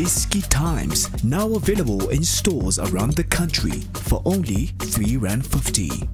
iDiskiTimes, now available in stores around the country for only R3.50.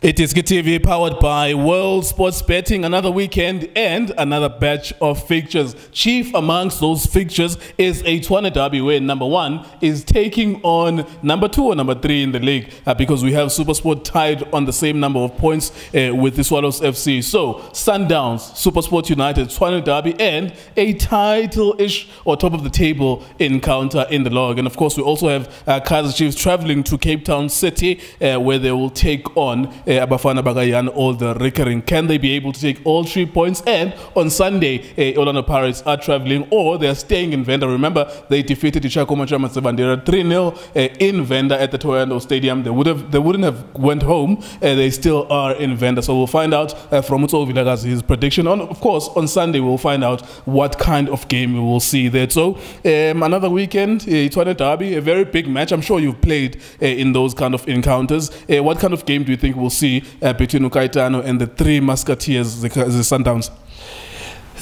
iDiskiTV powered by World Sports Betting, another weekend and another batch of fixtures. Chief amongst those fixtures is a Tshwane derby where number 1 is taking on number 2 or number 3 in the league because we have Supersport tied on the same number of points with the Swallows FC. So Sundowns, Supersport United, Tshwane derby and a title-ish or top of the table encounter in the log. And of course we also have Kaizer Chiefs traveling to Cape Town City where they will take on Abafana Bagayan, all the recurring. Can they be able to take all 3 points? And on Sunday, Orlando Pirates are traveling or they are staying in Venda. Remember, they defeated Tshakuma 3-0 in Venda at the Toyando Stadium. They wouldn't have went home. They still are in Venda. So we'll find out from Tso Vilakazi his prediction. Of course, on Sunday we'll find out what kind of game we will see there. So another weekend, Tshwane derby, a very big match. I'm sure you've played in those kind of encounters. What kind of game do you think we'll see between Ukaitano and the 3 Musketeers, the Sundowns?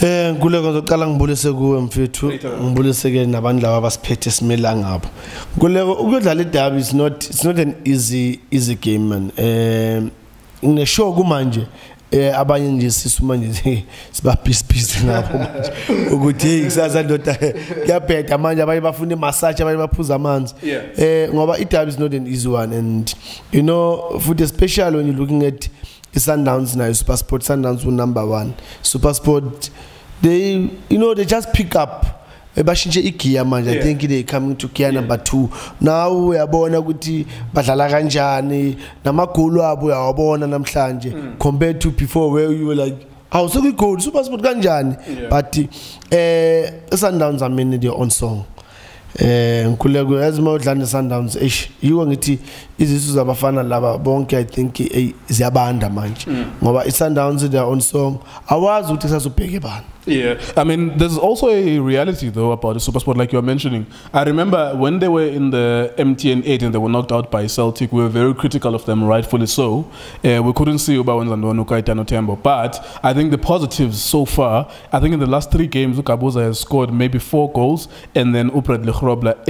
Nguleko zoqala ngibulise kuwe mfethu ngibulise ke nabantu laba abasiphethe simela ngapha nguleko ukudlala iderby it's not an easy game man ngisho kumanje abanye nje sisu manje siba busy ngapho manje ukuthi kusasa ndoda kuyabheda manje abanye bafuna imassage abanye baphuza amanzi ngoba iderby is not an easy one, and you know for the special when you're looking at Sundowns now, Supersport Sundowns were number 1. Supersport, they just pick up. I think they coming to gear number 2. Now we are born ukuthi badlala kanjani namagolo abo uyawabona namhlanje compared to before where you were like, how so good Supersport kanjani, but Sundowns are mainly their own song. Nkulego as mawudlana Sundowns yiwo ngithi izisu zabafana laba bonke I think ziyabanda manje ngoba Sundowns their own song awazi ukuthi sasubheke bani. Yeah, I mean, there's also a reality though about the Supersport, like you were mentioning. I remember when they were in the MTN 8 and they were knocked out by Celtic, we were very critical of them, rightfully so. We couldn't see Uba Wenzandonu Kaitano Tembo, but I think the positives so far, I think in the last 3 games, Ukabuza has scored maybe 4 goals, and then Upred Lekhrobla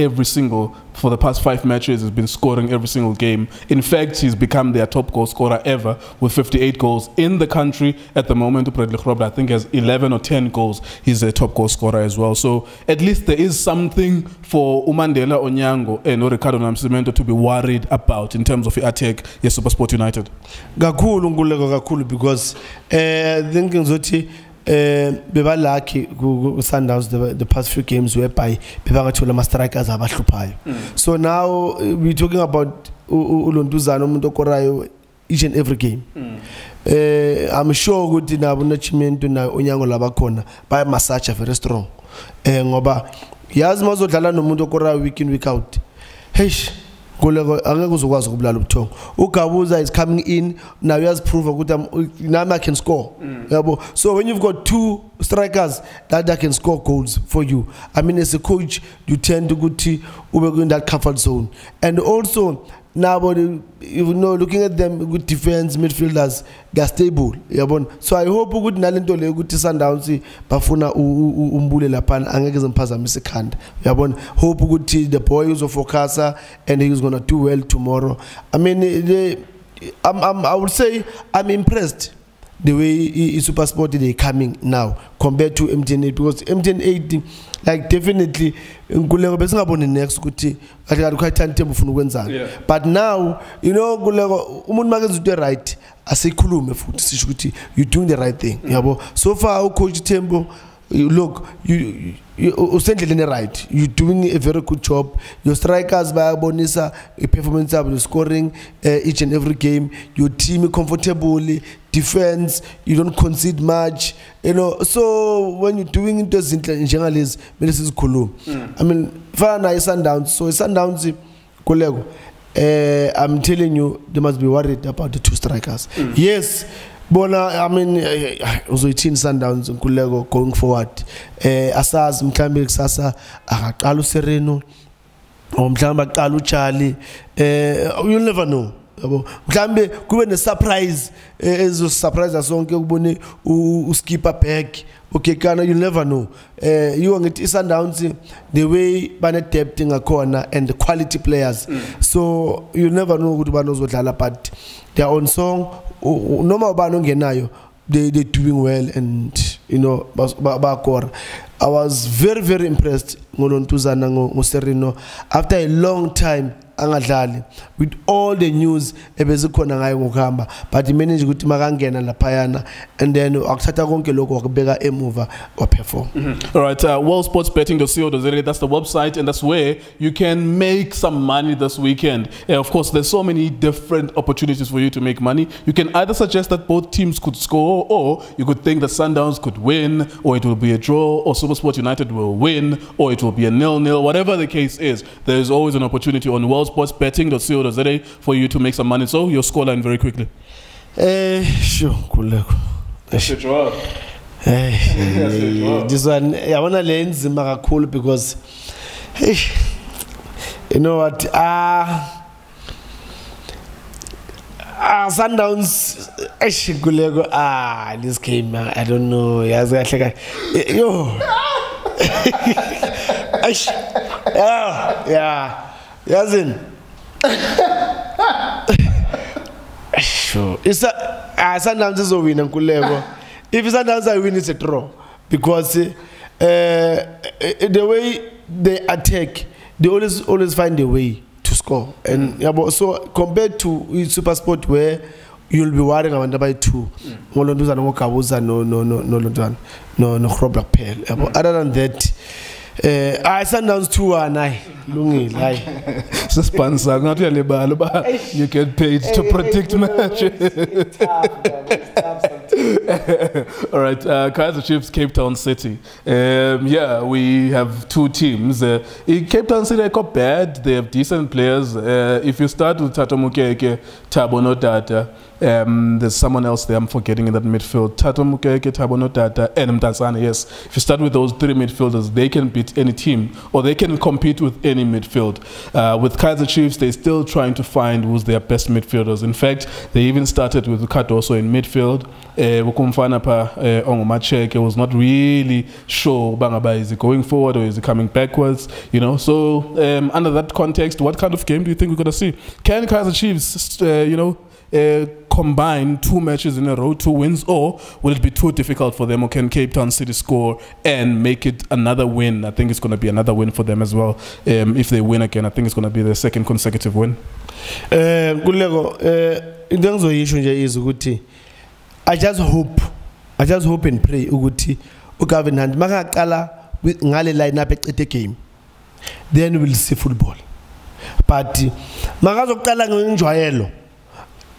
for the past 5 matches has been scoring every single game. In fact, he's become their top goal scorer ever with 58 goals in the country at the moment. Upred Lekhrobla I think has 11 or 10 goals. He's a top goal scorer as well. So at least there is something for Umandela Onyango and Ricardo Namcimento to be worried about in terms of the attack. Yes, Supersport United. Gakulu nguleko gakulu because thinking zothi beba lucky Sundowns the past few games whereby bebangathola ama strikers abahluphayo. So now we're talking about uLontuzana umuntu okorayo each and every game. I'm sure ukuthi nabo Nachimento na Onyango labakhona baya massage very strong ngoba yazi mazodlala nomuntu okorayo week in week out ngoleko angeke uzokwazi ukubulala ubuthongo. Ugabuza is coming in now, he has proof ukuthi nami I can score yabo. So when you've got 2 strikers that can score goals for you, I mean as a coach you tend to ukuthi ube in that comfort zone. And also now, looking at them with defense midfielders, they're stable. So I hope good nalento le ukuthi Sundowns bafuna umbule lapha angeke zimphazamisa ikhanda. Hope ukuthi the boy is focuser and he's going to do well tomorrow. I mean I would say I'm impressed the way Supersport they coming now compared to MTN 8, because MTN 8 like definitely nguleko besingaboni next ukuthi akukhathani Tembo ufuna ukwenzani, but now you know nguleko umuntu makenza into right asikhulume futhi sisho ukuthi you doing the right thing yabo. So far coach Tembo, look, you essentially right, you're doing a very good job. Your strikers bayabonisa performance of scoring each and every game. Your team comfortably defense, you don't concede much, you know. So when you're doing into journalism, is cool. I mean, fana Sundowns. So Sundowns, kolego. I'm telling you, they must be worried about the 2 strikers. Yes. Bona, I mean, also it's in Sundowns Kulego going forward. Asaz mkhambi kusasa akaqala uSereno, umhlamba aqala uCharlie. You'll never know. yabo mhlambe kube ne surprise ezo surprise sonke ukubone uskipper back. Okay, Kana, you'll never know. You want it Sundowns the way bane depth ngakhona and the quality players. So you'll never know ukuthi banozodlala, but their own song noma ubani ongenayo they doing well, and you know bakora. I was very impressed ngolontuzana ngoSerino after a long time angadlali with all the news ebezikhona ngayo ngokuhamba, but manage ukuthi makangena laphayana and then akuthatha konke lokho wakubeka emuva wa perform. All right, worldsportsbetting.co.za, that's the website, and that's where you can make some money this weekend. Of course, there's so many different opportunities for you to make money. You can either suggest that both teams could score, or you could think that Sundowns could win, or it will be a draw, or Supersport United will win, or it will be a 0-0. Whatever the case is, there is always an opportunity on worldsportsbetting.co.za for you to make some money. So your scoreline very quickly. Sure, Kuleko. That's a draw. This one, I wanna learn Zimbabwe cool because, you know what? Sundowns, Kuleko. This game, I don't know. Yo. Yeah. Yazin. Sure. It's Sundowns is a win and Kulego. If Sundowns I win, it's a draw. Because the way they attack, they always find a way to score. And so compared to Supersport where you'll be worrying about by 2. No Black Pearl. Other than that, Sundowns 2-1. Sponsor, not really bad, but you get paid to predict matches. All right, Kaizer Chiefs, Cape Town City. Yeah, we have two teams. In Cape Town City, I got bad. They have decent players. If you start with Tato Mukeke, Thabo Nodata, there's someone else there I'm forgetting in that midfield. Tato Mukeke, Thabo Nodata, and Mtansane. Yes, if you start with those three midfielders, they can beat any team, or they can compete with any midfield. With Kaizer Chiefs, they're still trying to find who's their best midfielders. In fact, they even started with Kadoso in midfield. Wukumfana pa Ongomacheke was not really sure Bangaba, is he going forward or is he coming backwards, you know. So under that context, what kind of game do you think we're going to see? Can Kaizer Chiefs combine 2 matches in a row, 2 wins, or will it be too difficult for them, or can Cape Town City score and make it another win? I think it's going to be another win for them as well. If they win again, I think it's going to be their second consecutive win. Kulego, in terms of issue is ukuthi I just hope and pray ukuthi uGavin Hunt makaqala with ngale lineup ecethe game, then we'll see football. But makazoqala ngenjwayelo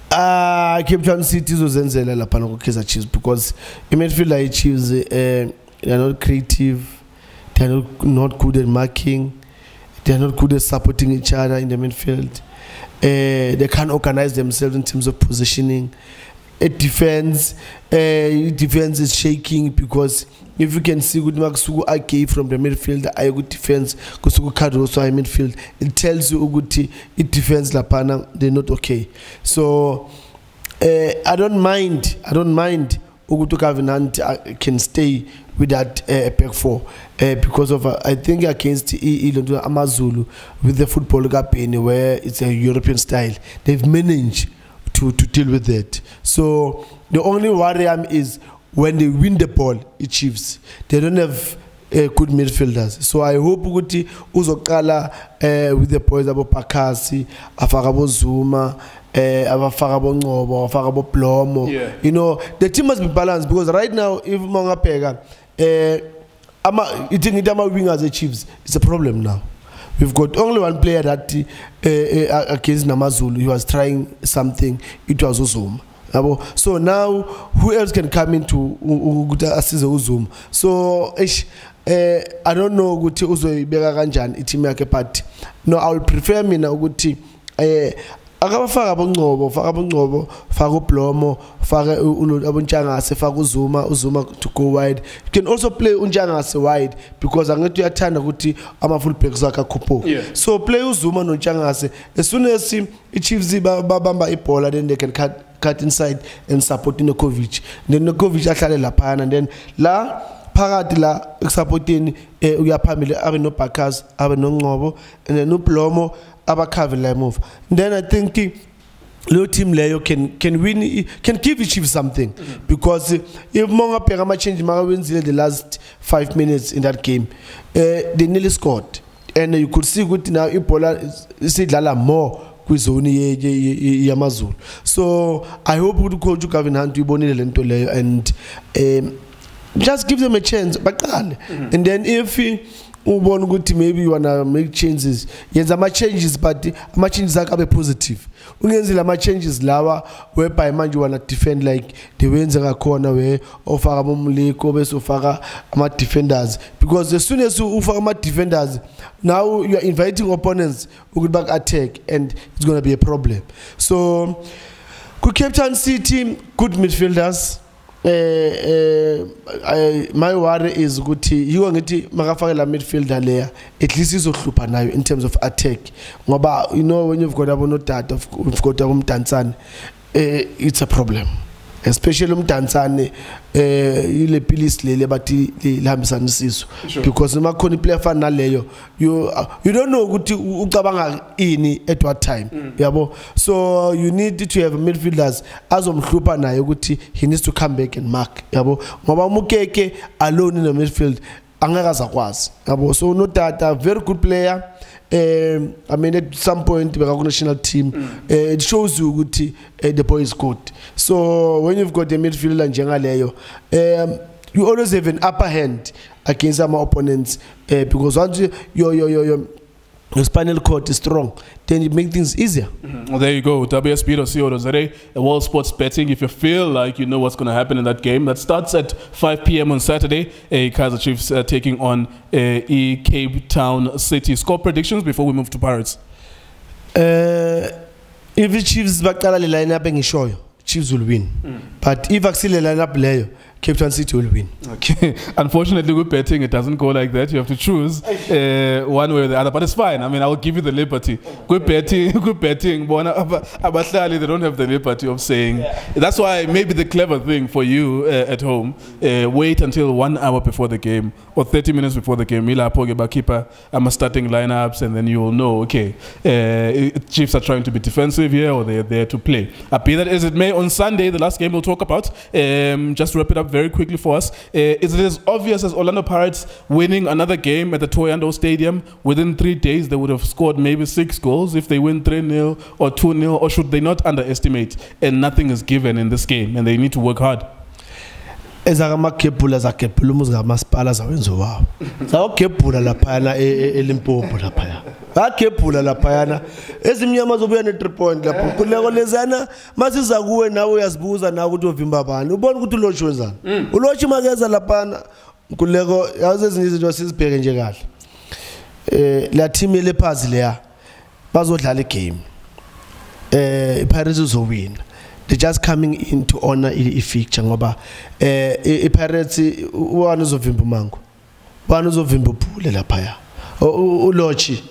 Cape Town City izozenzela lapha no Kaizer Chiefs, because in midfield like Chiefs they are not creative, they are not good at marking, they are not good at supporting each other in the midfield. They can't organize themselves in terms of positioning. Defense is shaking, because if you can see good Maksugu Ake from the midfield, I good defense, Kusugu Kadoso in midfield, it tells you good it defense Lapana, they're not okay. So I don't mind Ugutu Covenant can stay with that back 4 because of I think against Amazulu with the football gap where it's a European style, they've managed to deal with that. So the only worry is when they win the ball, it Chiefs, they don't have good midfielders. So I hope ukuthi uzokala with the boys abo Pakasi, afakabo Zuma, abafakabo Ngobo, afakabo Plomo. You know, the team must be balanced, because right now if Mongapega eating it wingers the Chiefs, it's a problem now. We've got only one player that against Namazulu, he was trying something, it was Uzuma. So now who else can come into assist Uzuma? So I don't know Guti Uzo Bega Ganjan, but no, I would prefer me now Guti akabafaka abongcobo faka uBlomo faka abontshangase faka uzuma to go wide. You can also play untshangase wide because angithi uyathanda ukuthi ama full backs akhe akhupho. So play uzuma nontshangase as soon as iChiefs babamba ibhola then they can cut inside and support Nokovic. Then Nokovic ahlale lapha and then la phakathi la supporting uyaphambili abe no Backers abe no Ngcobo and then uBlomo abakhave la move. Then I think Leo team Leo can win, can give the Chiefs something because if Monga Pegama change wins the last 5 minutes in that game, they nearly scored, and you could see good now Ipola is more kwizoni yamazulu. So I hope we coach Kevin Hunt to Bonnie and just give them a chance, and then if maybe you wanna make changes. Yes, ama changes, but ama changes are positive. Ungenzile ama changes lawa whereby manje you wanna defend like the wins corner where offer abomleko bese ufaka ama defenders, because as soon as you ufaka ama defenders now you are inviting opponents who could back attack and it's going to be a problem. So good Captain City, good midfielders. My worry is good. You want to magafakela midfielder layer. At least izohlupha nayo in terms of attack. Ngoba you know when you've got abonotata, you've got umtantsane, it's a problem. Especially umtantsane ile pilis lele bathi lihambisana isiso because uma khona player fana leyo you don't know ukuthi ucabanga ini at what time yabo. So you need to have midfielders azomhlupha naye ukuthi he needs to come back and mark yabo, ngoba umukeke alone in the midfield angeke azakwazi yabo. So no Tata, very good player. I mean at some point the national team it shows you good the boy is good. So when you've got the midfielder njengaleyo you always have an upper hand against some opponents because once your spinal cord is strong, then it makes things easier. Well, there you go. WSB.co.za, World Sports Betting. If you feel like you know what's going to happen in that game, that starts at 5 p.m. on Saturday. Kaizer Chiefs taking on Cape Town City. Score predictions before we move to Pirates. If the Chiefs baqala le line up engishoyo, Chiefs will win. But if actually line up leyo, Cape Town City will win. Okay. Unfortunately, with betting, it doesn't go like that. You have to choose one way or the other. But it's fine. I mean, I will give you the liberty. Good betting. They don't have the liberty of saying. That's why maybe the clever thing for you at home, wait until 1 hour before the game or 30 minutes before the game. Mila Pogeba keeper, I'm starting lineups, and then you will know. Okay, Chiefs are trying to be defensive here, or they're there to play. Be that as it may, on Sunday, the last game we'll talk about. Just to wrap it up very quickly for us. Is it as obvious as Orlando Pirates winning another game at the Toyando Stadium? Within 3 days, they would have scored maybe 6 goals if they win 3-0 or 2-0, or should they not underestimate and nothing is given in this game and they need to work hard? Ezakamakepula zakepula umuzigamasipala zawenzo wawo. Zawukepula laphayana eLimpopo laphaya. Akepula laphayana. Ezimnyama zobuya ne3 point lapho. Kuleko lezana masiza kuwe nawe uyazibuza nawe ukuthi ovimba bani. Ubona ukuthi uLochi wenzani. uLochi makeza laphana. Kuleko yazi ezinye izinto sizibheke nje kahle. La team yeLeopards leya bazodlala igame. iPirates uzowina. They're just coming in to honor a fixture ngoba iPirates one uzovimba umango, one uzovimba uphule laphaya uLochi.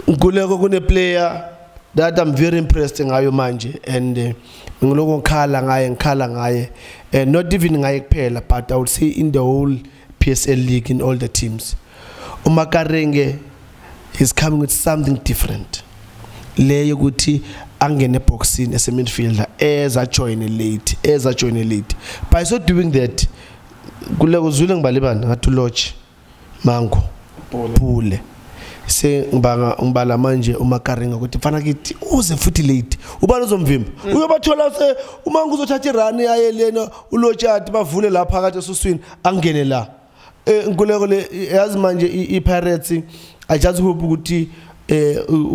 Kuleko kune player that I'm very impressed ngayo manje, and ngiloko ngikhala ngaye not even ngaye kuphela, but I would say in the whole PSL league, in all the teams. uMakarenge is coming with something different. Leyo ukuthi angene boxing as a midfielder as a join late. By so doing that, kuleko zwile ngibalibani ngathi uLochi Mango Pule se ngibala manje uMakarenga ukuthi fana kithi uze futhi late ubani uzomvimba uyobathola se uMango uzothatha irun yaye lena uLochi athi bavule la phakathi esuswini angene la nkuleko le yazi manje iPirates. I just hope ukuthi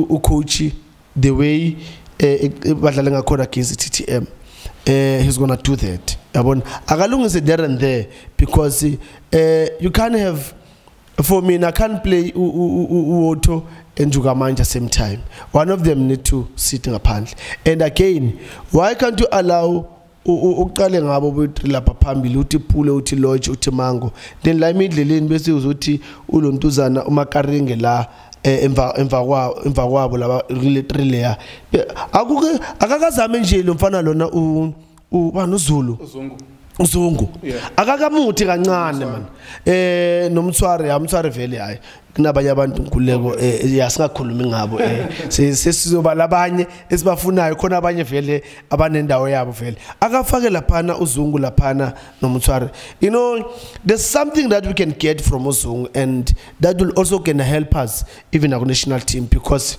ucoach the way badlala ngakhona against TTM he's gonna do that. Yabona akalungise there and there, because you can't have For me, I can't play Otto and Jugamanja at the same time. One of them need to sit in a panel. And again, why can't you allow uqale ngabo bethi lapha phambili uthi Pule uthi Lodge uthi Mango then la midleleni bese uzothi ulontuzana uMakaringe la emva kwabo laba three layer akakazame nje lo mfana lona ubani uZungu akakamuthi kancane man nomthware vele hayi kunabanye abantu nkuleko yasingakhulumi ngabo sesizoba labanye esibafunayo khona abanye vele abanendawo yabo vele akafake laphana uZungu laphana nomthware. You know, there's something that we can get from uZungu and that will also can help us even our national team because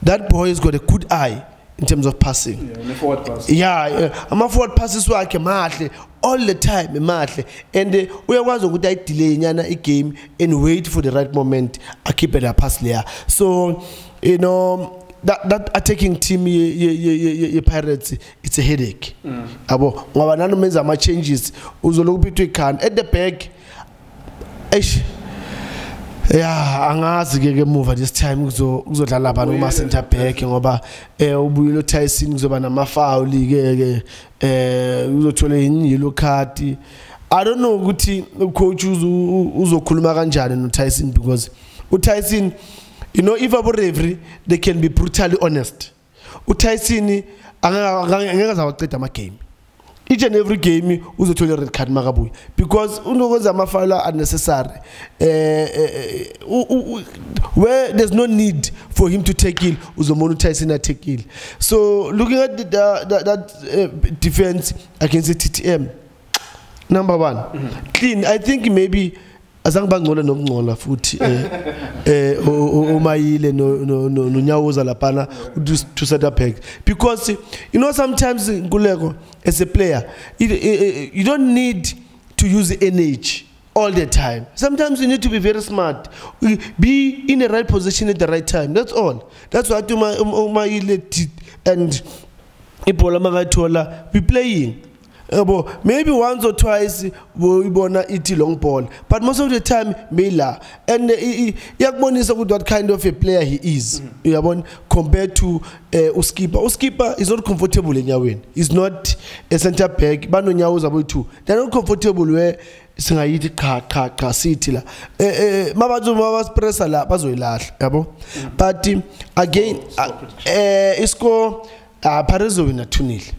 that boy has got a good eye in terms of passing. Yeah, the forward pass. Yeah, I'm a forward passes wakhe mahle all the time mahle and uyakwazi ukuthi ayidelay nyana igame and wait for the right moment akhiphe la pass layer. So you know that attacking team ye Pirates it's a headache. Abo ngoba nano menza ama changes uzoloku phithwe Khan at the back. Yeah, angazi ke move this time kuzodlala abantu ma center back ngoba ubuyilo Tyson kuzoba nama foul ke uzothola yellow card. I don't know ukuthi coach uzokhuluma kanjani no Tyson because uTyson, you know, if abo referee they can be brutally honest. uTyson angeke zawaqeda ama game. Each and every game uzothola red card makabuya because unokwenza amafala unnecessary where there's no need for him to take ill uzomona uTyson take ill. So looking at that defense against the TTM, number one, clean. I think maybe azange bangcola nokungcola futhi umayile no nyawoza lapana to set up back because you know sometimes Nguleko as a player you don't need to use energy all the time. Sometimes you need to be very smart, be in the right position at the right time. That's all. That's what umayile and ibola makathola be playing. Maybe once or twice we bona iti long ball, but most of the time Mela and yakubonisa what kind of a player he is. Compared to Uskipa is not comfortable in Yawen. He's not a center back. Bano Nyawo zabo too. They're not comfortable where singayiti ka city la. Mabazo mabas pressa la bazo ilash. But again, isko Parezo win 2-0.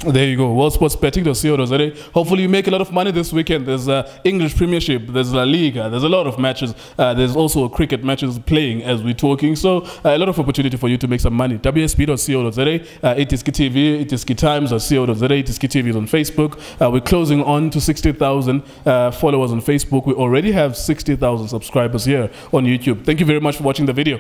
There you go. Worldsportsbetting.co.za. Hopefully you make a lot of money this weekend. There's English Premiership, there's La Liga, there's a lot of matches. There's also cricket matches playing as we're talking. So a lot of opportunity for you to make some money. WSB.co.za, iDiskiTV, iDiskiTimes.co.za, iDiskiTV is on Facebook. We're closing on to 60,000 followers on Facebook. We already have 60,000 subscribers here on YouTube. Thank you very much for watching the video.